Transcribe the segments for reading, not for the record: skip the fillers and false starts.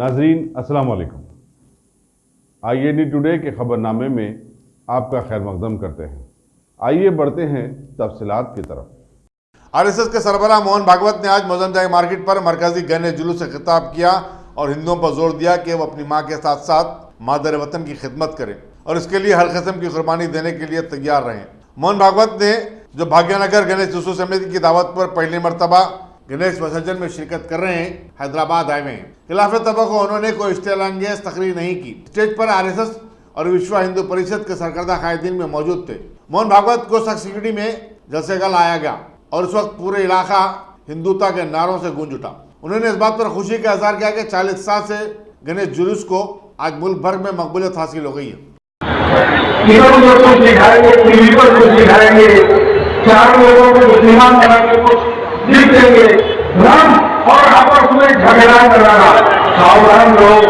नाजरीन अस्सलाम वालेकुम। IAD टुडे के खबरनामे में आपका खैर मकदम करते हैं। आइए बढ़ते हैं तफसीलात की तरफ। आरएसएस के सरबराह मोहन भागवत ने आज मोज़ाम्बिक मार्केट पर मरकजी गणेश जुलूस से खिताब किया और हिंदुओं पर जोर दिया कि वो अपनी माँ के साथ साथ मादर वतन की खिदमत करें और इसके लिए हर किस्म की कुर्बानी देने के लिए तैयार रहें। मोहन भागवत ने जो भाग्यनगर गणेश जुलूस समिति की दावत पर पहली मरतबा गणेश विसर्जन में शिरकत कर रहे हैं, हैदराबाद आए हुए हैं। खिलाफत तबा को उन्होंने कोई इश्तेलांगेज तकरीर नहीं की। स्टेज पर आरएसएस और विश्व हिंदू परिषद के सरकर्दा कायदीन में मौजूद थे। मोहन भागवत को सक्सिटी में जलसे का लाया गया और उस वक्त पूरे इलाका हिंदुता के नारों से गूंज उठा। उन्होंने इस बात पर खुशी का इजहार किया कि 40 साल से गणेश जुलूस को आज मुल्क भर में मकबूलियत हासिल हो गई है। चार लोगों को मुसलमान बना के कुछ लिख देंगे, धर्म और आपस में झगड़ा कराना। सावधान लोग,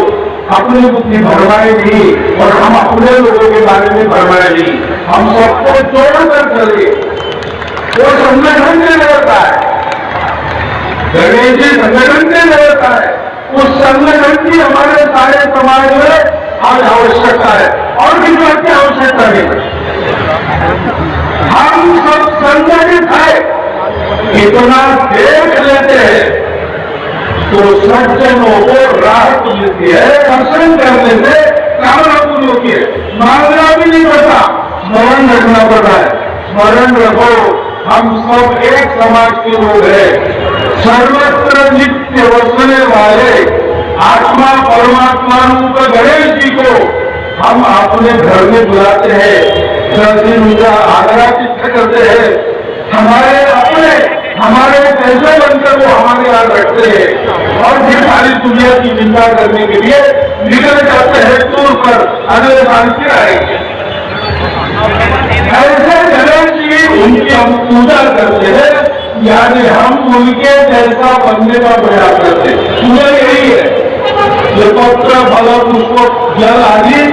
अपनी बुद्धि भरमाए नहीं और हम अपने लोगों के बारे में भरमाए नहीं। हम सबको जोड़कर चले। वो संगठन से लड़ता है, गणेश जी संगठन से लड़ता है। उस संगठन की हमारे सारे समाज में आज आवश्यकता है और किस बात की आवश्यकता नहीं। हम सब संगठित है, इतना देख लेते हैं तो सज्जनों को राहत मिलती है। दर्शन करने से कामना पूरी होती है। मांगना भी नहीं पड़ता, स्मरण रखना पड़ता है। स्मरण रखो, हम सब एक समाज के लोग हैं। सर्वत्र नित्य वसने वाले आत्मा परमात्मा रूप गणेश जी को हम अपने घर में बुलाते हैं। 10 दिन उनका आदरातिथ्य करते हैं। हमारे अपने हमारे पैसे बनकर वो हमारे यहाँ रखते हैं और फिर सारी दुनिया की चिंता करने के लिए निकल जाते हैं टूर पर। अगले साल फिर आएंगे। ऐसे गणेश जी उनकी हम पूजा करते हैं, यानी हम उनके जैसा बनने का प्रयास करते हैं। पूजा यही है, ये पत्र फल पुष्प जल आदि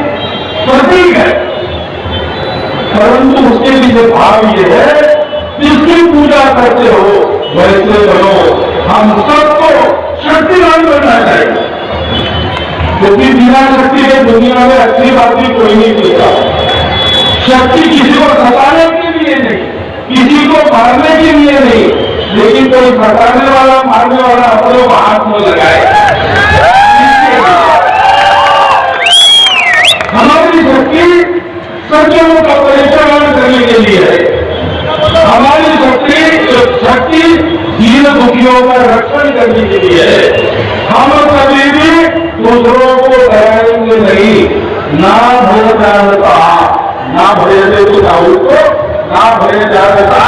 प्रतीक है, परंतु उसके लिए भाव ये है जिसकी पूजा करते हो वैसे बनो। हम सबको शक्तिवान बनना चाहिए, क्योंकि बिना शक्ति के दुनिया में अच्छी बात भी कोई नहीं सीखा। शक्ति किसी को सताने के लिए नहीं, किसी को मारने के लिए नहीं, लेकिन कोई सताने वाला मारने वाला अपने को हाथ में लगाए। हमारी शक्ति सज्जनों का परिचालन करने के लिए है। हमारी शक्ति दीन दुखियों का रक्षण करने के लिए है। हम कभी भी दूसरों को डराएंगे नहीं। ना भय जानता, ना भय से कुछ को, ना भय जानता।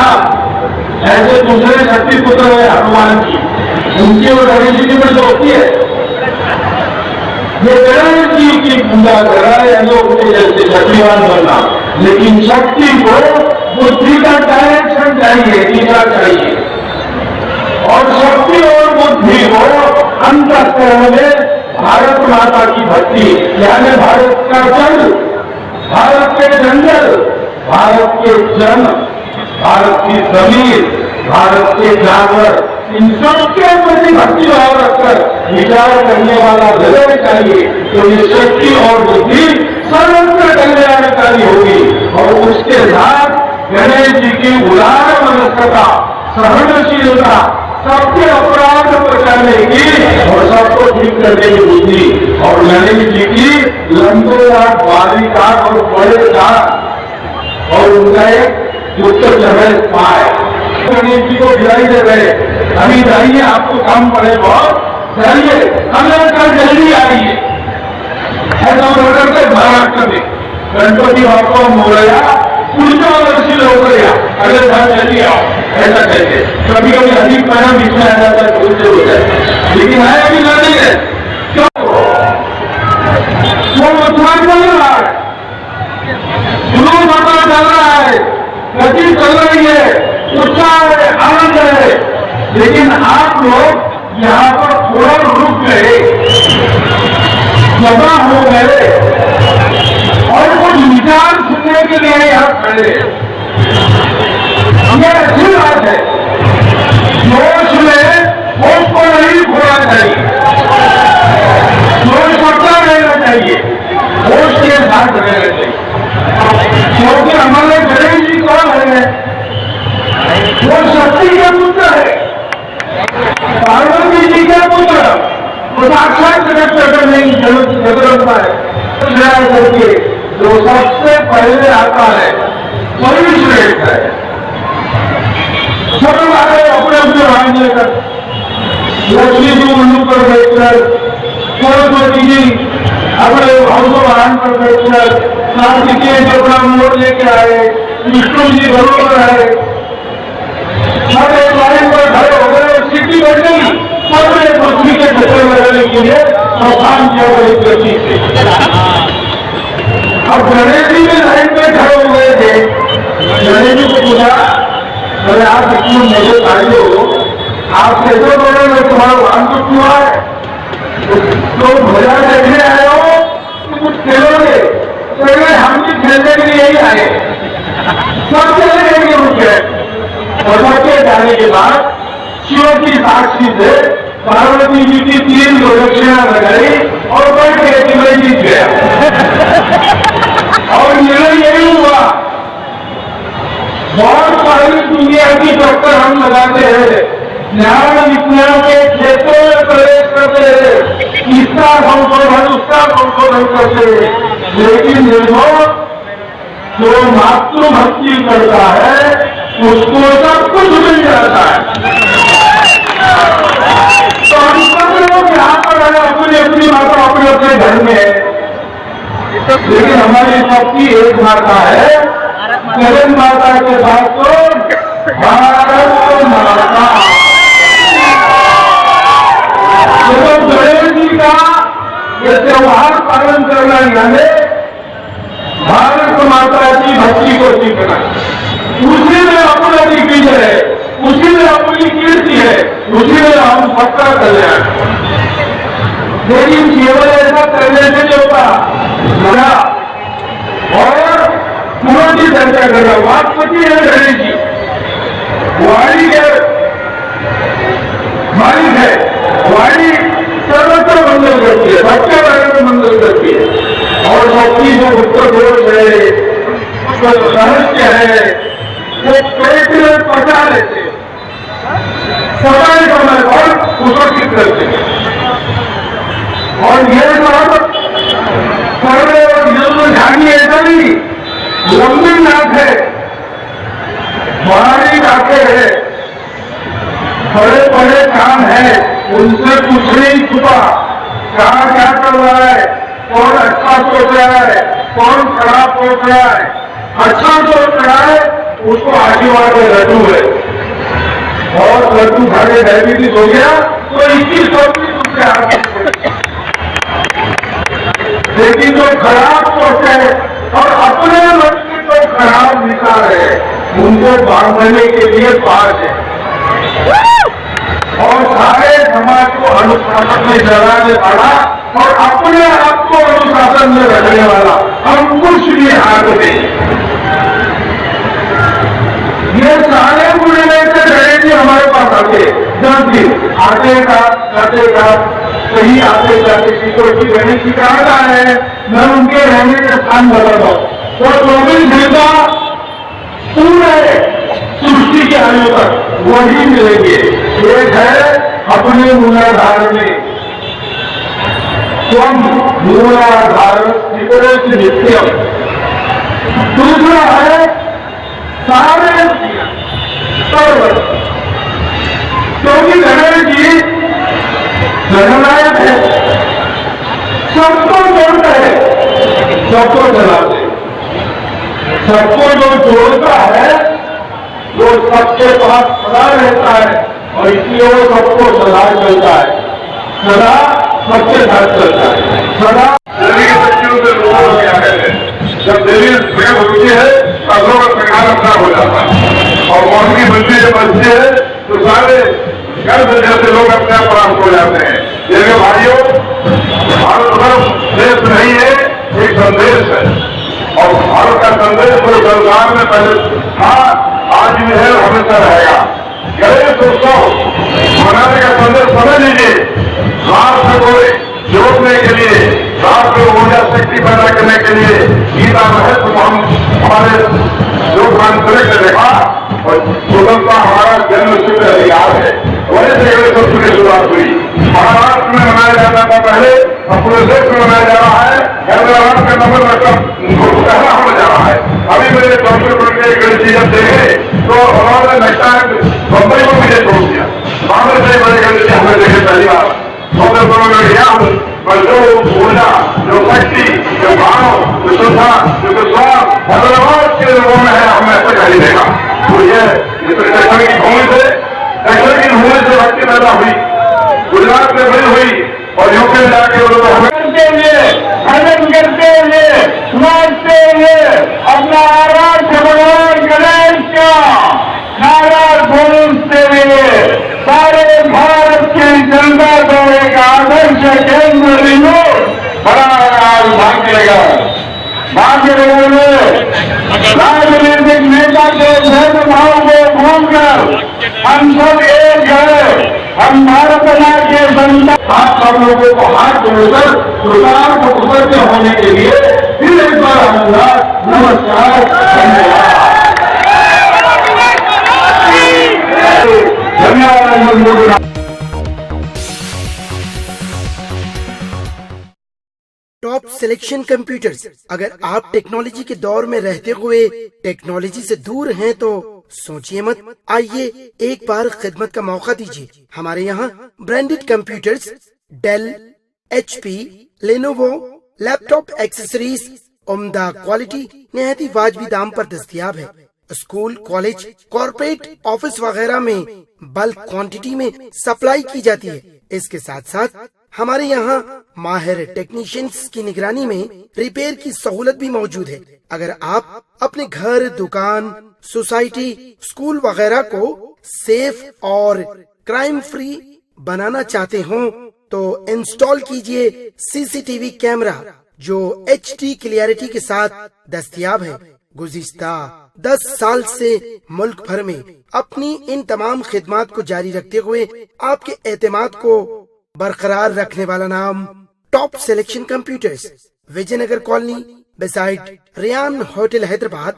ऐसे दूसरे शक्ति पुत्र है हनुमान जी, उनकी और गणेश जी में जो होती है, ये गणेश जी की पूजा कराए उनके जैसे शक्तिवान बनना। लेकिन शक्ति को बुद्धि का डायरेक्शन चाहिए, दिशा चाहिए, और शक्ति और बुद्धि को अंतःकरण में भारत माता की भक्ति, यानी भारत का जल, भारत के जंगल, भारत के जन, भारत की जमीन, भारत के जानवर, इन सबके प्रति भक्ति भाव रखकर विचार करने वाला हृदय चाहिए। तो ये शक्ति और बुद्धि सर्वत्र कल्याणकारी होगी और उसके साथ गणेश जी की उदार मनस्कता, सहनशीलता, सबके अपराध बचाने की और सबको ठीक करने की बुद्धि, और गणेश जी की लंबे दांत, बारी दांत और बड़े दांत और उनका एक युक्त चढ़े पाए। गणेश जी को विदाई दे रहे, अभी जाइए, आपको काम पड़े बहुत, जाइए, हमें कल जल्दी आइए। ऐसा करते महाराष्ट्र में गणपति बापा मोरया पुढच्या वर्षी लवकर या, अगले साल जल्दी आओ, ऐसा कहते। कभी कभी अधिक महीना बीच में आ जाता है, भूल से होता है, लेकिन आया भी नहीं है। क्यों? वो उत्साह चल रहा है, जुलूस अपना चल रहा है, गति चल रही है, उत्साह है, आनंद है, लेकिन आप लोग यहाँ पर थोड़ा रुक गए, जमा हो गए और कुछ विचार सुनने के लिए यहाँ खड़े। ये अच्छी बात है, जोश में होश को नहीं खोना चाहिए। साथ रहना चाहिए, क्योंकि हमारे गणेश जी कौन है? वो शक्ति के पुत्र है, पार्वती जी के पुत्र, वो साक्षात जगत जगदम्बा है। करके जो सबसे पहले आता है वही श्रेष्ठ है। सब लोग आ रहे अपने अपने भाग लेकर, लक्ष्मी जी मनु पर बैठकर, सरस्वती जी अपने भावों वाहन पर बैठकर, कार्तिकेय जी अपना मोड़ लेके आए, विष्णु जी घरों पर आए, हर एक लाइन पर खड़े हो गए, सीटी बढ़ गई, सबने पृथ्वी के चक्कर लगाने के लिए प्रस्थान किया बड़ी गति से। अब गणेश जी में लाइन में खड़े हो गए थे, गणेश जी को पूछा, अरे आप इतने मोटे कार्य हो, आप कैसे बोले मैं तुम्हारा वाहन तो क्यों है? तो मजा देखने आए हो कि कुछ खेलोगे? तो हम भी खेलने के लिए यही आए, सब चले गए रुक गए। और सबके जाने के बाद शिव की साक्षी से पार्वती जी की 3 प्रदक्षिणा लगाई और बैठ गए कि मैं जीत गया। और निर्णय यही हुआ, बहुत सारी दुनिया की टक्कर हम लगाते हैं, ज्ञान विज्ञान के क्षेत्रों में प्रवेश करते हैं, इसका संशोधन उसका संशोधन करते हैं, लेकिन निर्भर जो मातृभक्ति करता है उसको सब कुछ मिल जाता है। तो हम सब लोग यहाँ पर आए, अपनी अपनी माता अपने अपने घर में, लेकिन हमारी सबकी एक माता है, जगन माता के साथ तो भारत माता। तो गणेश जी का ये त्योहार पालन करना यानी भारत माता की भक्ति को सीखना, उसी में अपना दिग्विजय है, उसी में अपनी कीर्ति है, उसी में हम सबका कल्याण। लेकिन केवल ऐसा करने से नहीं होता, और पूर्ण की चर्चा कर रहा, वास्तविक है गणेश जी, वाणी है, मालिक है, वाणी सर्वत्र मंगल करती है, सबके बारे में मंगल करती है, और सबकी जो उत्तर दोष है, रहस्य है, वो पेट में पचा लेते, समय समय पर उसको करते हैं। और यह सब सर्वे और युद्ध झाड़ी ऐसा नहीं, लंबी नाक है, बड़ी नाकें है, बड़े बड़े काम है, उनसे कुछ नहीं छुपा, कहाँ क्या कर रहा है, कौन अच्छा सोच रहा है, कौन खराब सोच रहा है, अच्छा सोच रहा है उसको आशीर्वाद में लड्डू है, और लड्डू खाने डायबिटीज हो गया तो 21 तुमसे आगे। लेकिन जो खराब सोच है और अपने लक्ष्य को खराब निकाल है, उनको बांधने के लिए पास है, और सारे समाज को अनुशासन में चलाने वाला और अपने आप को अनुशासन में रखने वाला अंकुश भी हाथ में। ये सारे बुरे से गणेश जी हमारे पास आते, जल्दी आते का जाते का, कहीं आते जाते की गणेश जी कहाँ का है, मैं उनके रहने के स्थान बताता हूँ। तो 24 घंटा पूरे सृष्टि के आयु तक वही मिलेंगे। एक है अपने मूलाधार में, स्वम मूलाधार नित्यम, दूसरा है सारे सर्व, क्योंकि गणेश जी जननायक है, सबको जोड़ता है, सबको चलाते, सबको जो जोड़ता है वो सबके पास सदा रहता है, और इसलिए वो सबको सदा चलता है, सदा सबके साथ चलता है, सदा। बच्चियों से लोगों को क्या कहते हैं, जब देवी स्वयं होती है तब का प्रकार अपना हो जाता है, और मौसमी बच्चे जब बचते हैं तो सारे गर्भ जैसे लोग अपने आप प्राप्त हो जाते हैं। जैसे भाइयों, भारत वर्ष देश नहीं है, एक संदेश है, और भारत का संदेश पूरे संसार में पहले था, आज भी है, हमेशा रहेगा। गणेश उत्सव मनाने का संदेश समझ लीजिए, राष्ट्र को जोड़ने के लिए, राष्ट्र को ऊर्जा शक्ति पैदा करने के लिए गीता महत्व को हम हमारे लोकमान कलेक्ट ने देखा और स्वतंत्रता हमारा जन्म सिद्ध अधिकार है। वही से गणेशोत्सव की शुरुआत हुई। महाराष्ट्र में मनाया जाता था पहले, अब पूरे देश में मनाया जा रहा है। हैदराबाद का नंबर पहला होने जा रहा है। अभी मेरे डॉक्टर बन के गणेश जी जब देखे तो उन्होंने लगता है बम्बई को मुझे छोड़ दिया। बाहर से बड़े गणेश जी हमने देखे पहली बार। जो ऊर्जा, जो शक्ति, जो भाव, जो श्रद्धा, जो विश्वास हैदराबाद के लोगों में है, हमने ऐसा कहीं देखा। तो ये दक्षिण की भूमि से भक्ति पैदा हुई, गुजरात में बड़ी हुई और यूपी में जाके करते हुए, भजन करते हुए, नाचते हुए अपना आराध्य भगवान गणेश का नारा गूंजते हुए सारे भारत की जनता को एक आदर्श केंद्र बिंदु बनाना भाग्य नगर में राजनीतिक नेता के भेदभाव को भूलकर हम सब एक है। हम भारत माता के जनता आप सब लोगों को हाथ जोड़कर सुधार को उपलब्ध होने के लिए फिर एक बार हमला नमस्कार, धन्यवाद। Top selection computers. अगर आप टेक्नोलॉजी के दौर में रहते हुए टेक्नोलॉजी से दूर हैं तो सोचिए मत, आइए एक बार खिदमत का मौका दीजिए। हमारे यहाँ branded computers Dell, HP, Lenovo, laptop accessories उम्दा क्वालिटी निहायती वाजबी दाम पर दस्तयाब है। स्कूल, कॉलेज, कॉर्पोरेट, ऑफिस वगैरह में बल्क क्वांटिटी में सप्लाई की जाती है। इसके साथ साथ हमारे यहाँ माहिर टेक्नीशियंस की निगरानी में रिपेयर की सहूलत भी मौजूद है। अगर आप अपने घर, दुकान, सोसाइटी, स्कूल वगैरह को सेफ और क्राइम फ्री बनाना चाहते हो तो इंस्टॉल कीजिए CCTV कैमरा जो HD क्लियरिटी के साथ दस्तयाब है। गुज़िश्ता 10 साल से मुल्क भर में अपनी इन तमाम खिदमात को जारी रखते हुए आपके एतमाद को बरकरार रखने वाला नाम top selection computers, Vijayanagar colony beside Riyan hotel Hyderabad.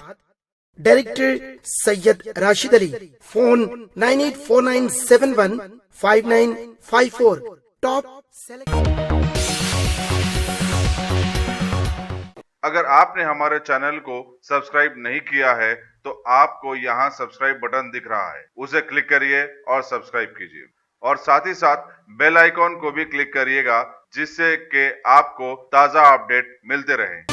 Director Syed Rashid Ali. Phone 9849715954। Top अगर आपने हमारे चैनल को सब्सक्राइब नहीं किया है तो आपको यहाँ सब्सक्राइब बटन दिख रहा है, उसे क्लिक करिए और सब्सक्राइब कीजिए और साथ ही साथ बेल आइकॉन को भी क्लिक करिएगा जिससे कि आपको ताज़ा अपडेट मिलते रहें।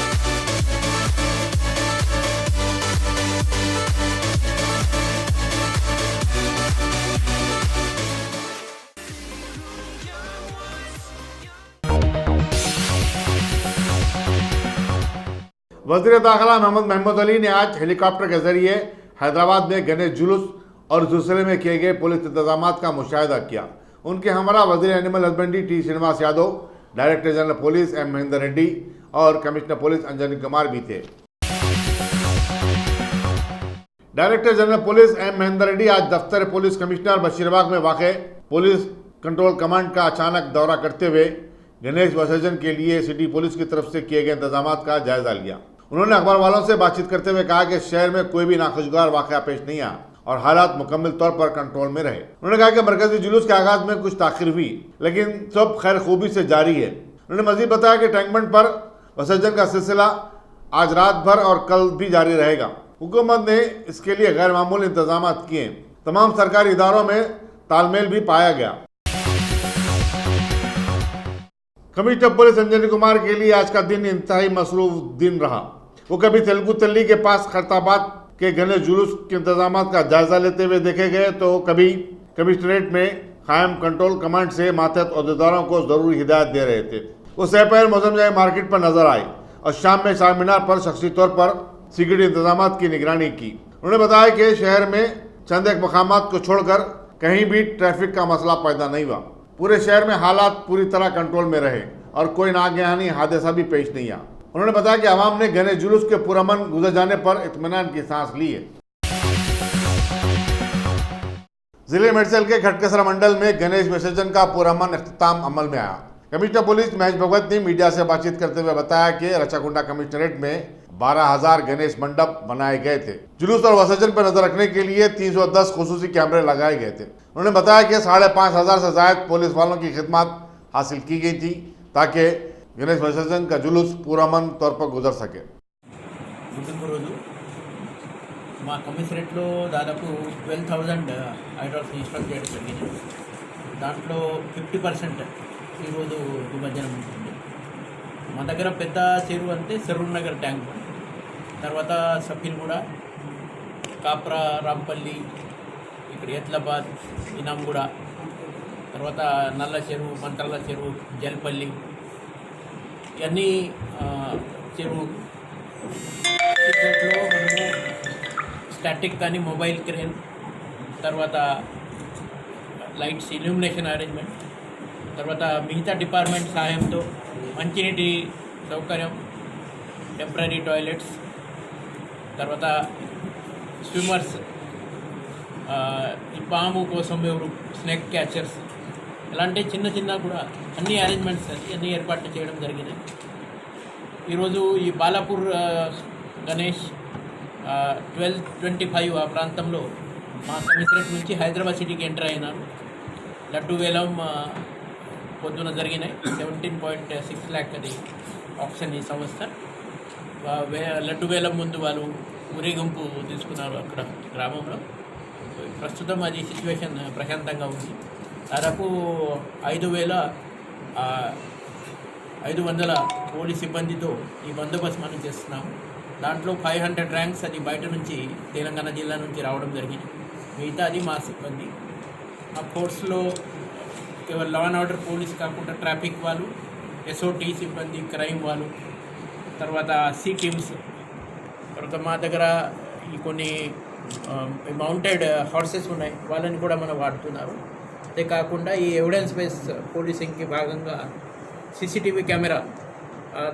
वज़ीर दाखिला मोहम्मद महमूद अली ने आज हेलीकॉप्टर के जरिए हैदराबाद में गणेश जुलूस और इस सिलसिले में किए गए पुलिस इंतजाम का मुशाहिदा किया। उनके हमरा वज़ीर animal husbandry T Srinivas Yadav, director general police M Mahendra Reddy और कमिश्नर पुलिस अंजनी कुमार भी थे। Director general police M Mahendra Reddy आज दफ्तर पुलिस कमिश्नर बशीरबाग में वाक़ पुलिस कंट्रोल कमांड का अचानक दौरा करते हुए गणेश विसर्जन के लिए सिटी पुलिस की तरफ से किए गए इंतजाम का जायजा लिया। उन्होंने अखबार वालों से बातचीत करते हुए कहा कि शहर में कोई भी नाखुशगवार वाक़या पेश नहीं आया और हालात मुकम्मल तौर पर कंट्रोल में रहे। उन्होंने कहा कि मरकजी जुलूस के आगाज में कुछ ताखिर हुई लेकिन सब खैर खूबी से जारी है। उन्होंने मजीद बताया कि टैंकबंड पर विसर्जन का सिलसिला आज रात भर और कल भी जारी रहेगा। हुकूमत ने इसके लिए गैर मामूली इंतजाम किए। तमाम सरकारी इदारों में तालमेल भी पाया गया। कमिश्नर पुलिस अंजनी कुमार के लिए आज का दिन इंतहाई मसरूफ दिन रहा। वो कभी तेलुगु तल्ली के पास खैरताबाद के गणेश जुलूस के इंतजाम का जायजा लेते हुए देखे गए तो कभी कमिश्नरेट में कायम कंट्रोल कमांड से मातहत अहदेदारों को जरूरी हिदायत दे रहे थे। वो सपहर मोजमजाई मार्केट पर नजर आए और शाम में चार मीनार पर शख्सी तौर पर सिक्योरिटी इंतजाम की निगरानी की। उन्होंने बताया कि शहर में चंद एक मकामात को छोड़कर कहीं भी ट्रैफिक का मसला पैदा नहीं हुआ। पूरे शहर में हालात पूरी तरह कंट्रोल में रहे और कोई नागहानी हादसा भी पेश नहीं आया। उन्होंने बताया कि आवाम ने गणेश जुलूस के पुरअमन गुजर जाने पर इत्मीनान की सांस ली है। जिले मेडसल के खटकसरा मंडल में गणेश विसर्जन का पुरअमन इख्तिताम अमल में आया। कमिश्नर पुलिस महेश भगवत ने मीडिया से बातचीत करते हुए बताया कि रचाकुंडा कमिश्नरेट में 12,000 गणेश मंडप बनाए गए थे। जुलूस और विसर्जन पर नजर रखने के लिए 310 खुसूसी कैमरे लगाए गए थे। उन्होंने बताया कि 5,500 से ज्यादा पुलिस वालों की खिदमत हासिल की गई थी ताकि गणेश विसर्जन का जुलूस पूरअमन तौर पर गुजर सके। మా కమిషనరేట్లో దాదాపు 12,000 ఐడాల్స్ ఇన్స్టాల్ చేయడం జరిగింది. దాంట్లో 50% ఈరోజు నిమజ్జనం ఉంటుంది. మా దగ్గర పెద్ద చెరువు అంటే సరూర్ నగర్ ట్యాంక్, తర్వాత సఫీల్గూడ, కాప్రా, రాంపల్లి, ఇక్కడ ఎత్లాబాద్, ఇనాంగూడ, తర్వాత నల్ల చెరువు, మంత్రాల చెరువు, జల్పల్లి, ఇవన్నీ చెరువు మనము స్టాటిక్ కానీ మొబైల్ క్రేన్, తర్వాత లైట్స్ ఇల్యూమినేషన్ అరేంజ్మెంట్, తర్వాత మిగతా డిపార్ట్మెంట్ సహాయంతో మంచినీటి సౌకర్యం, టెంపరీ టాయిలెట్స్, తర్వాత స్విమ్మర్స్, ఈ పాము కోసం ఎవరు స్నేక్ క్యాచర్స్, ఇలాంటి చిన్న చిన్న కూడా అన్ని అరేంజ్మెంట్స్ అన్ని ఏర్పాట్లు చేయడం జరిగినాయి. ఈరోజు ఈ బాలాపూర్ గణేష్ 12:25 ఆ ప్రాంతంలో మా కమిషనరేట్ నుంచి హైదరాబాద్ సిటీకి ఎంటర్ అయినారు. లడ్డు వేలం పొద్దున జరిగినాయి. 17.6 lakh అది ఆప్షన్ ఈ సంస్థ. లడ్డు వేలం ముందు వాళ్ళు ఊరేగింపు తీసుకున్నారు అక్కడ గ్రామంలో. ప్రస్తుతం అది సిచ్యువేషన్ ప్రశాంతంగా ఉంది. దాదాపు 5,500 పోలీస్ సిబ్బందితో ఈ బందోబస్తు మనం చేస్తున్నాము. దాంట్లో 500 ర్యాంక్స్ అది బయట నుంచి తెలంగాణ జిల్లా నుంచి రావడం జరిగింది. మిగతా అది మా సిబ్బంది. ఆ ఫోర్స్లో కేవలం లా అండ్ ఆర్డర్ పోలీస్ కాకుండా ట్రాఫిక్ వాళ్ళు, ఎస్ఓటీ సిబ్బంది, క్రైమ్ వాళ్ళు, తర్వాత సి టీమ్స్, తర్వాత మా దగ్గర ఈ కొన్ని మౌంటెడ్ హార్సెస్ ఉన్నాయి, వాళ్ళని కూడా మనం వాడుతున్నారు. అంతే కాకుండా ఈ ఎవిడెన్స్ బేస్ పోలీసింగ్కి భాగంగా సీసీటీవీ కెమెరా,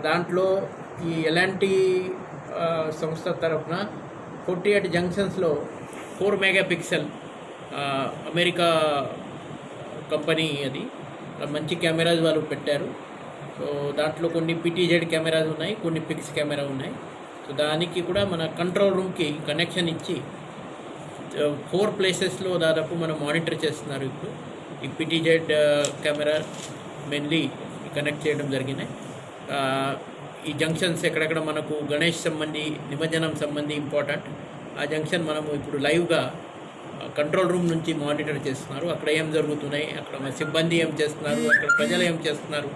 దాంట్లో ఈ ఎలాంటి సంస్థ తరఫున 48 జంక్షన్స్లో 4 మెగాపిక్సెల్ అమెరికా కంపెనీ అది మంచి కెమెరాస్ వాళ్ళు పెట్టారు. సో దాంట్లో కొన్ని పిటిజెడ్ కెమెరాస్ ఉన్నాయి, కొన్ని పిక్స్ కెమెరా ఉన్నాయి. సో దానికి కూడా మన కంట్రోల్ రూమ్కి కనెక్షన్ ఇచ్చి 4 ప్లేసెస్లో దాదాపు మనం మానిటర్ చేస్తున్నారు. ఇప్పుడు ఈ పిటిజెడ్ కెమెరా మెయిన్లీ కనెక్ట్ చేయడం జరిగినాయి. ఈ జంక్షన్స్ ఎక్కడెక్కడ మనకు గణేష్ సంబంధి, నిమజ్జనం సంబంధి ఇంపార్టెంట్, ఆ జంక్షన్ మనము ఇప్పుడు లైవ్గా కంట్రోల్ రూమ్ నుంచి మానిటర్ చేస్తున్నారు. అక్కడ ఏం జరుగుతున్నాయి, అక్కడ మన సిబ్బంది ఏం చేస్తున్నారు, అక్కడ ప్రజలు ఏం చేస్తున్నారు,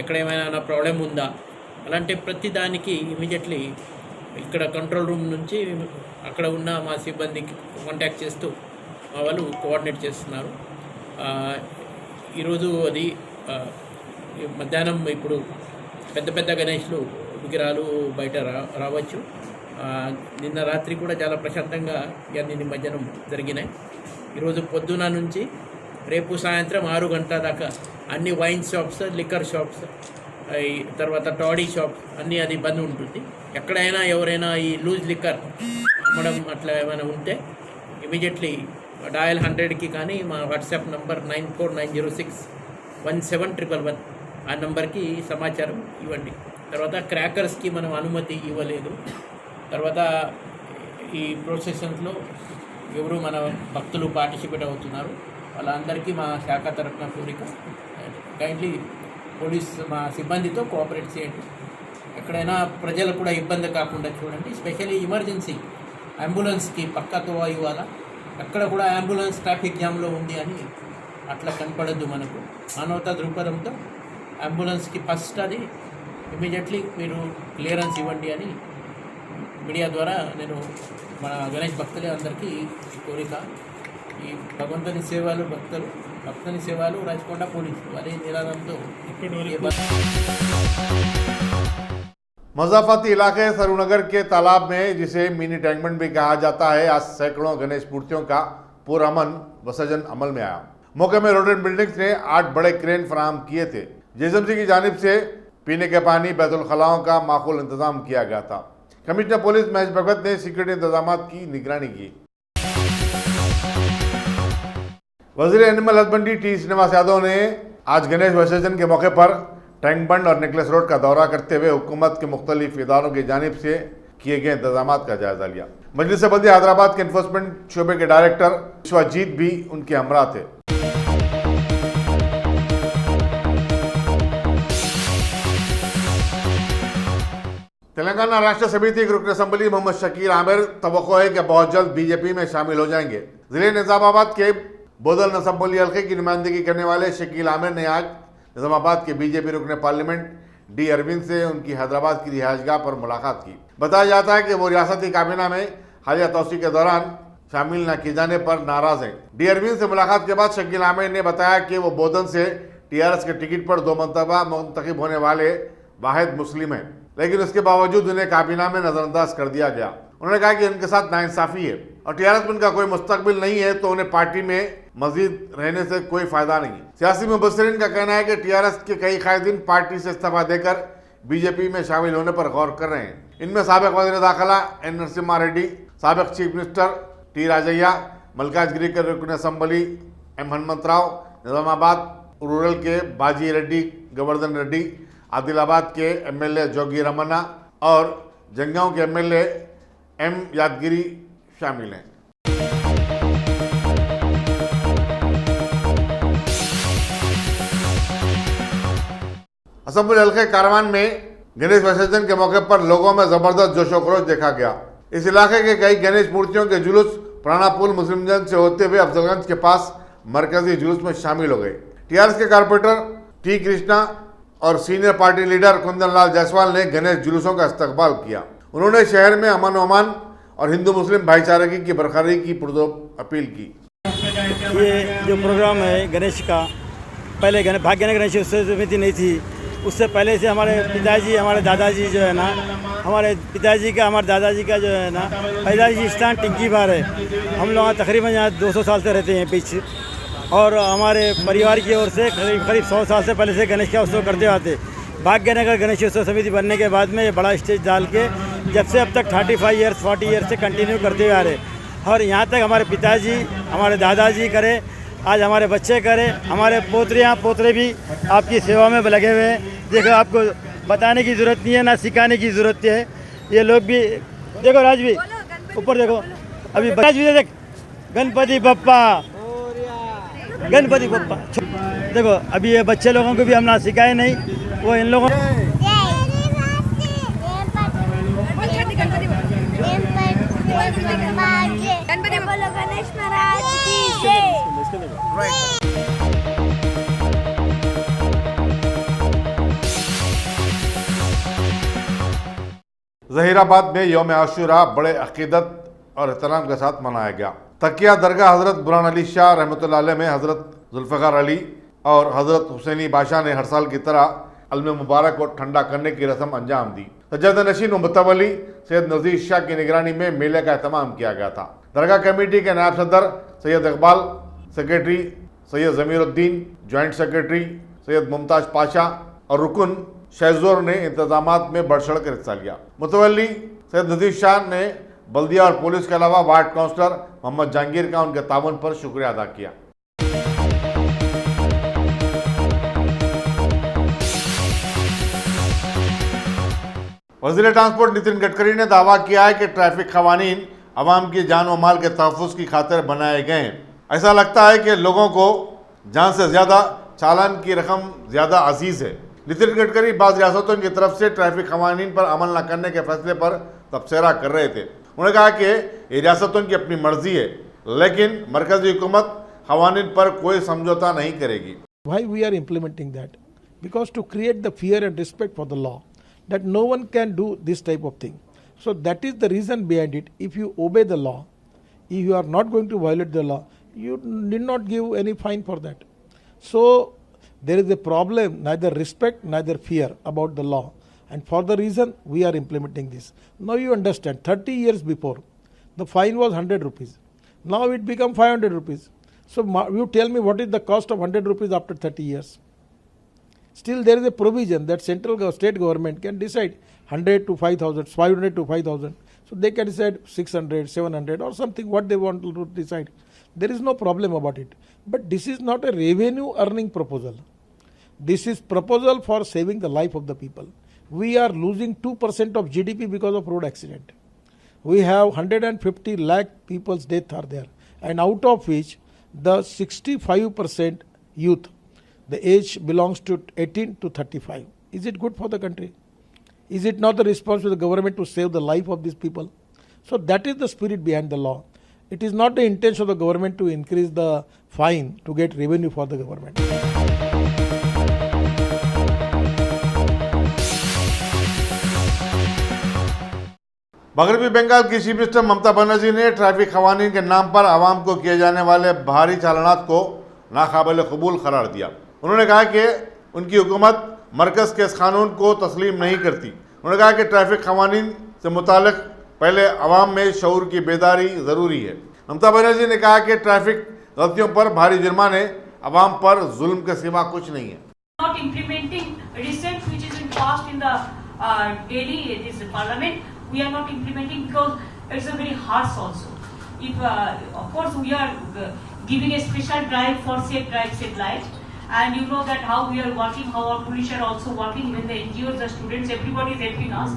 ఎక్కడ ఏమైనా ప్రాబ్లం ఉందా, అలాంటి ప్రతి దానికి ఇమీడియట్లీ ఇక్కడ కంట్రోల్ రూమ్ నుంచి అక్కడ ఉన్న మా సిబ్బందికి కాంటాక్ట్ చేస్తూ మా వాళ్ళు కోఆర్డినేట్ చేస్తున్నారు. ఈరోజు అది మధ్యాహ్నం ఇప్పుడు పెద్ద పెద్ద గణేష్లు విగ్రహాలు బయట రావచ్చు. నిన్న రాత్రి కూడా చాలా ప్రశాంతంగా ఇవన్నీ నిమజ్జనం జరిగినాయి. ఈరోజు పొద్దున నుంచి రేపు సాయంత్రం 6 గంటల దాకా అన్ని వైన్ షాప్స్, లిక్కర్ షాప్స్, తర్వాత టాడీ షాప్స్ అన్నీ అది బంద్ ఉంటుంది. ఎక్కడైనా ఎవరైనా ఈ లూజ్ లిక్కర్ అమ్మడం అట్లా ఏమైనా ఉంటే ఇమీడియట్లీ డయల్ 100కి కానీ మా వాట్సాప్ నంబర్ 9490617111 ఆ నెంబర్కి సమాచారం ఇవ్వండి. తర్వాత క్రాకర్స్కి మనం అనుమతి ఇవ్వలేదు. తర్వాత ఈ ప్రొసెషన్స్లో ఎవరు మన భక్తులు పార్టిసిపేట్ అవుతున్నారు వాళ్ళందరికీ మా శాఖ తరఫున కోరిక, కైండ్లీ పోలీస్ మా సిబ్బందితో కోఆపరేట్ చేయండి. ఎక్కడైనా ప్రజలకు కూడా ఇబ్బంది కాకుండా చూడండి. స్పెషల్లీ ఎమర్జెన్సీ అంబులెన్స్కి పక్కతో ఇవ్వాలా, అక్కడ కూడా అంబులెన్స్ ట్రాఫిక్ జామ్లో ఉంది అని అట్లా కనపడద్దు. మనకు మానవతా దృక్పథంతో అంబులెన్స్కి ఫస్ట్ అది ఇమీడియట్లీ మీరు క్లియరెన్స్ ఇవ్వండి అని మీడియా ద్వారా నేను మన గణేష్ భక్తులు అందరికీ కోరిక. ఈ భగవంతుని సేవలు భక్తుని సేవలు రాచకొండ పోలీసులు అదే నినాదంతో मज़ाफ़ाती इलाके सरूनगर के तालाब में, जिसे मिनी टैंकमेंट भी कहा जाता है, आज सैकड़ों गणेश मूर्तियों का पुरअमन विसर्जन अमल में आया। मौके में रोड एंड बिल्डिंग्स ने 8 बड़े क्रेन फराहम किए थे। जेएसएमसी की जानिब से पीने के पानी, बैतुल खलाओं का माकूल इंतजाम किया गया था। कमिश्नर पुलिस महेश भगवत ने सिक्योरिटी इंतजाम की निगरानी की। वज़ीर animal husbandry T Srinivas Yadav ने आज गणेश विसर्जन के मौके पर टैंक बंड और नेकलेस रोड का दौरा करते हुए हुकूमत के मुख्तलिफ इदारों की जानिब से किए गए इंतजाम का जायजा लिया। मजलिस बल्दिया हैदराबाद के इन्फोर्समेंट शोबे के डायरेक्टर विश्वजीत भी उनके हमरा थे। तेलंगाना राष्ट्र समिति के रुकन असम्बली मोहम्मद शकील आमिर तवक्को है कि बहुत जल्द बीजेपी में शामिल हो जाएंगे। जिले निजामाबाद के बोदल असम्बली हल्के की नुमाइंदगी करने वाले शकील आमिर ने आज निजामाबाद के बीजेपी रुकन पार्लियामेंट डी अरविंद से उनकी हैदराबाद की रिहाइशगाह पर मुलाकात की। बताया जाता है कि वो रियासती काबीना में हालिया तोसी के दौरान शामिल न किए जाने पर नाराज हैं। डी अरविंद से मुलाकात के बाद शकील आमिर ने बताया कि वो बोधन से टीआरएस के टिकट पर 2 मरतबा मुंतखब होने वाले वाहिद मुस्लिम हैं, लेकिन उसके बावजूद उन्हें काबीना में नजरअंदाज कर दिया गया। उन्होंने कहा कि उनके साथ नाइंसाफी है और टीआरएस में उनका कोई मुस्तकबिल नहीं है, तो उन्हें पार्टी में मजीद रहने से कोई फायदा नहीं। सियासी मुबस्सिरीन का कहना है कि टीआरएस के कई कायदीन पार्टी से इस्तीफा देकर बीजेपी में शामिल होने पर गौर कर रहे हैं। इनमें साबिक वज़ीर दाखिला एन नरसिम्हा रेड्डी, साबिक chief minister T Rajaiah, Malkajgiri के रुकन assembly M Hanumantharao, Nizamabad rural के बाजी रेड्डी, गोवर्धन रेड्डी, आदिलाबाद के एमएलए जोगी रमन्ना और जंगांव के एमएलए एम यादगिरी शामिल हैं। असम्बली हल्के कारवान में गणेश विसर्जन के मौके पर लोगों में जबरदस्त जोशोखरोश देखा गया। इस इलाके के कई गणेश मूर्तियों के जुलूस पुराना पुल मुस्लिमगंज से होते हुए अफजलगंज के पास मरकजी जुलूस में शामिल हो गए। टीआरएस के कारपोरेटर टी कृष्णा और senior party leader Kundan Lal Jaiswal ने गणेश जुलूसों का इस्तकबाल किया। उन्होंने शहर में अमन अमान और हिंदू मुस्लिम भाईचारे की बरकरारी की पुरजोर अपील की। ये जो प्रोग्राम है गणेश का, पहले भाग्य गणेश उत्सव समिति नहीं थी, उससे पहले से हमारे पिताजी हमारे दादाजी जो है ना, हमारे पिताजी का हमारे दादाजी का जो है ना पैदाइशी स्थान टिंकी बार है। हम लोग तकरीबन यहाँ 200 साल से रहते हैं पीछे, और हमारे परिवार की ओर से करीब 100 साल से पहले से गणेश का उत्सव करते आते। भाग्यनगर गणेश उत्सव समिति बनने के बाद में ये बड़ा स्टेज डाल के जब से अब तक 35 ईयर्स 40 ईयर्स से कंटिन्यू करते आ रहे, और यहाँ तक हमारे पिताजी हमारे दादाजी करे, आज हमारे बच्चे करें, हमारे पोतरियाँ पोतरे भी आपकी सेवा में लगे हुए हैं। देखो, आपको बताने की ज़रूरत नहीं है, ना सिखाने की ज़रूरत है। ये लोग भी देखो, राज भी ऊपर देखो, अभी राज भी देख, गणपति बप्पा गणपति बप्पा। देखो, अभी ये बच्चे लोगों को भी हम ना सिखाए नहीं, वो इन लोगों जहीराबाद में यौम आशूरा बड़े अकीदत और एहतराम के साथ मनाया गया। तकिया दरगाह हज़रत बुरहान अली शाह रहमतुल्लाह अलैह में हज़रत जुल्फ़िकार अली और हज़रत हुसैनी बादशाह ने हर साल की तरह अलम मुबारक को ठंडा करने की रस्म अंजाम दी। सज्जाद नशीन व मुतवली सैयद नज़ीर शाह की निगरानी में मेले का एहतमाम किया गया था। दरगाह कमेटी के नायब सदर Syed Iqbal, secretary Syed Zamiruddin, joint secretary Syed Mumtaz Pasha और रुकन शहजोर ने इंतजामात में बढ़ चढ़ कर हिस्सा लिया। मुतवली सैयद नज़ीर शाह ने बल्दिया और पुलिस के अलावा वार्ड काउंसलर मोहम्मद जहांगीर का उनके ताउन पर शुक्रिया अदा किया। वज़ीर ट्रांसपोर्ट नितिन गडकरी ने दावा किया है कि ट्रैफिक कवानीन अवाम की जान और माल के तहफ़्फ़ुज़ की खातिर बनाए गए हैं। ऐसा लगता है कि लोगों को जान से ज़्यादा चालान की रकम ज़्यादा अजीज़ है। नितिन गडकरी बाज़ रियासतों की तरफ से ट्रैफिक कवानीन पर अमल न करने के फैसले पर तबसरा कर रहे थे। उन्होंने कहा कि ये रियासतों की अपनी मर्जी है, लेकिन मरकजी हुकूमत कवानीन पर कोई समझौता नहीं करेगी। Why we are implementing that? Because to create the fear and respect for the law, that no one can do this type of thing. So that is the reason behind it. If you obey the law, if you are not going to violate the law, you need not give any fine for that. So there is a problem, neither respect, neither fear about the law. And for the reason we are implementing this. Now you understand, 30 years before, the fine was 100 rupees. Now it become 500 rupees. So you tell me what is the cost of 100 rupees after 30 years. Still there is a provision that central state government can decide 100 to 5,000, 500 to 5,000. So they can decide 600, 700 or something what they want to decide. There is no problem about it. But this is not a revenue earning proposal. This is proposal for saving the life of the people. We are losing 2% of GDP because of road accident. We have 150 lakh people's death are there, and out of which the 65% youth, the age belongs to 18 to 35. Is it good for the country? Is it not the responsibility of the government to save the life of these people? So that is the spirit behind the law. It is not the intention of the government to increase the fine to get revenue for the government. मगरबी बंगाल की chief minister Mamata Banerjee ने traffic कवानीन के नाम पर आवाम को किए जाने वाले भारी चालानात को नाकाबिल कबूल करार दिया। उन्होंने कहा कि उनकी हुकूमत मरकज के इस कानून को तस्लीम नहीं करती। उन्होंने कहा कि ट्रैफिक कवानीन से मुतालिक पहले आवाम में शऊर की बेदारी ज़रूरी है। ममता बनर्जी ने कहा कि ट्रैफिक गलतियों पर भारी जुर्माने आवाम पर जुल्म के सिवा कुछ नहीं है। Not implementing recent which is passed in the Delhi this parliament, we are not implementing because it's a very harsh also. If of course we are giving a special drive for safe drive, safe life, and you know that how we are working, how our police are also working, even the NGOs, the students, everybody is helping us,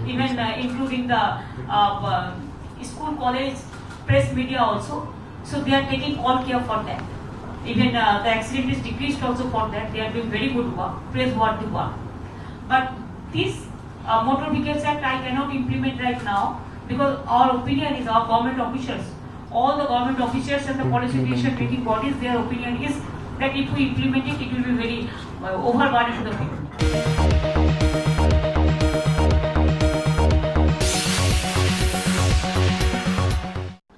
even including the school, college, press, media also. So they are taking all care for that. Even the accident is decreased also for that. They are doing very good work, praiseworthy work. But this Motor Vehicles Act I cannot implement right now because our opinion is, our government officials, all the government officials and the policy decision making bodies, their opinion is that if we implement it, it will be very overburden to the people.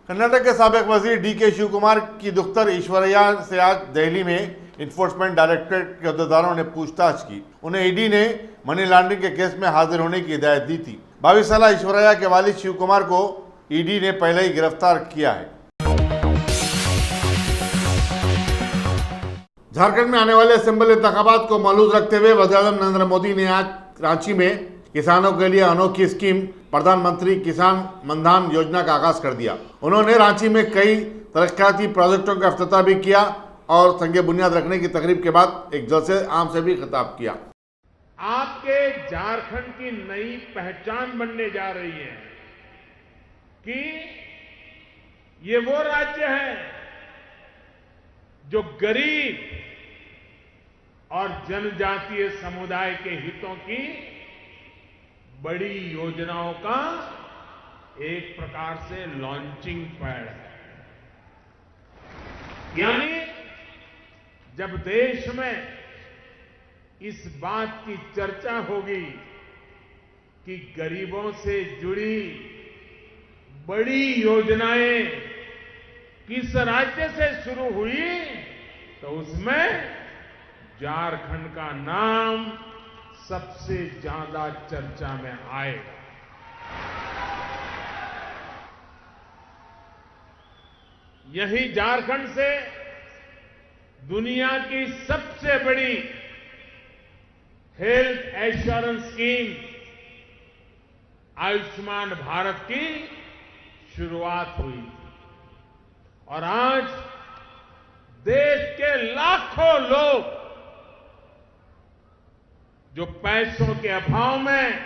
Karnataka के साबिक वजीर DK Shiv Kumar की दुख्तर ईश्वरैया से आज दिल्ली में enforcement directorate के अहदेदारों ने पूछताछ की। उन्हें ईडी ने मनी लॉन्ड्रिंग के केस में हाजिर होने की हिदायत दी थी। 22 साल ईश्वरैया के वालिद शिव कुमार को ईडी ने पहले ही गिरफ्तार किया है। झारखंड में आने वाले असेंबली इंतखाबात को मौजूद रखते हुए वज़ीर-ए-आज़म नरेंद्र मोदी ने आज रांची में किसानों के लिए अनोखी स्कीम प्रधानमंत्री किसान मनधन योजना का आगाज कर दिया। उन्होंने रांची में कई तरक्याती प्रोजेक्टों का इफ्तिताह भी किया और संगे बुनियाद रखने की तकरीब के बाद एक जलसे आम से भी खिताब किया। आपके झारखंड की नई पहचान बनने जा रही है कि ये वो राज्य है जो गरीब और जनजातीय समुदाय के हितों की बड़ी योजनाओं का एक प्रकार से लॉन्चिंग पैड है। यानी जब देश में इस बात की चर्चा होगी कि गरीबों से जुड़ी बड़ी योजनाएं किस राज्य से शुरू हुई तो उसमें झारखंड का नाम सबसे ज्यादा चर्चा में आएगा। यही झारखंड से दुनिया की सबसे बड़ी health assurance scheme Ayushman Bharat की शुरुआत हुई थी और आज देश के लाखों लोग जो पैसों के अभाव में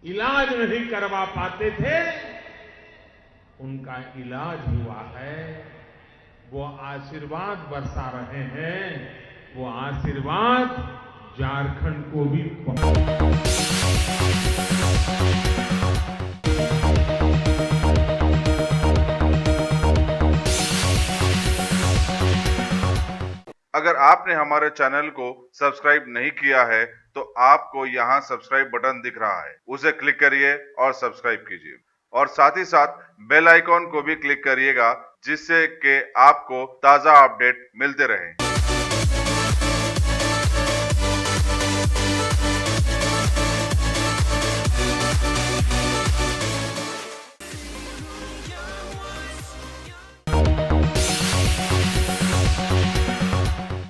इलाज नहीं करवा पाते थे उनका इलाज हुआ है। वो आशीर्वाद बरसा रहे हैं, वो आशीर्वाद झारखंड को भी अगर आपने हमारे चैनल को सब्सक्राइब नहीं किया है तो आपको यहाँ सब्सक्राइब बटन दिख रहा है, उसे क्लिक करिए और सब्सक्राइब कीजिए और साथ ही साथ बेल आइकॉन को भी क्लिक करिएगा जिससे कि आपको ताज़ा अपडेट मिलते रहें।